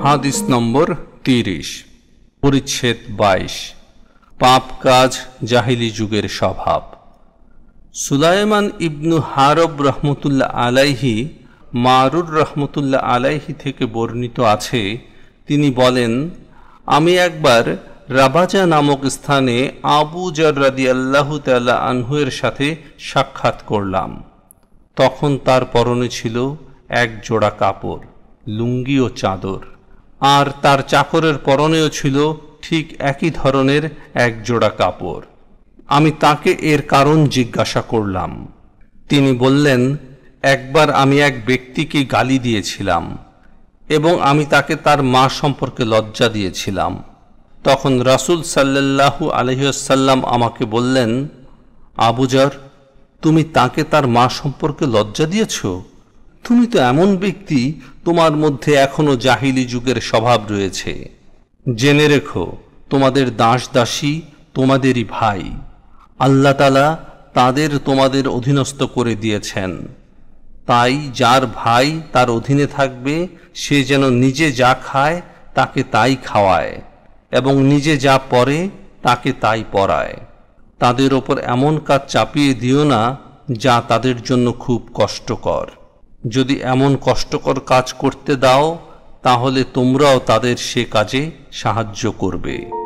হাদিস নম্বর 30, পরিচ্ছেদ 22, পাপ কাজ জাহিলি যুগের স্বভাব। সুলাইমান ইবনু হারব রহমতুল্লাহ আলাইহি মারুর রহমতুল্লাহ আলাইহি থেকে বর্ণিত আছে, তিনি বলেন, আমি একবার রাবাজা নামক স্থানে আবু যর রাদিয়াল্লাহু তাআলা আনহু-এর সাথে সাক্ষাৎ করলাম। তখন তার পরনে ছিল এক জোড়া কাপড়, লুঙ্গি ও চাদর, আর তার চাকরের পরনেও ছিল ঠিক একই ধরনের এক জোড়া কাপড়। আমি তাকে এর কারণ জিজ্ঞাসা করলাম। তিনি বললেন, একবার আমি এক ব্যক্তিকে গালি দিয়েছিলাম এবং আমি তাকে তার মা সম্পর্কে লজ্জা দিয়েছিলাম। তখন রাসূল সাল্লাল্লাহু আলাইহি ওয়াসাল্লাম আমাকে বললেন, আবু যর, তুমি তাকে তার মা সম্পর্কে লজ্জা দিয়েছ? তুমি তো এমন ব্যক্তি, তোমার মধ্যে এখনো জাহিলি যুগের স্বভাব রয়েছে। জেনে রেখো, তোমাদের দাস দাসী তোমাদেরই ভাই। আল্লাহ তাআলা তাদের তোমাদের অধীনস্থ করে দিয়েছেন। তাই যার ভাই তার অধীনে থাকবে, সে যেন নিজে যা খায় তাকে তাই খাওয়ায় এবং নিজে যা পরে তাকে তাই পরায়। তাদের ওপর এমন কাজ চাপিয়ে দিও না যা তাদের জন্য খুব কষ্টকর। যদি এমন কষ্টকর কাজ করতে দাও, তাহলে তোমরাও তাদের সে কাজে সাহায্য করবে।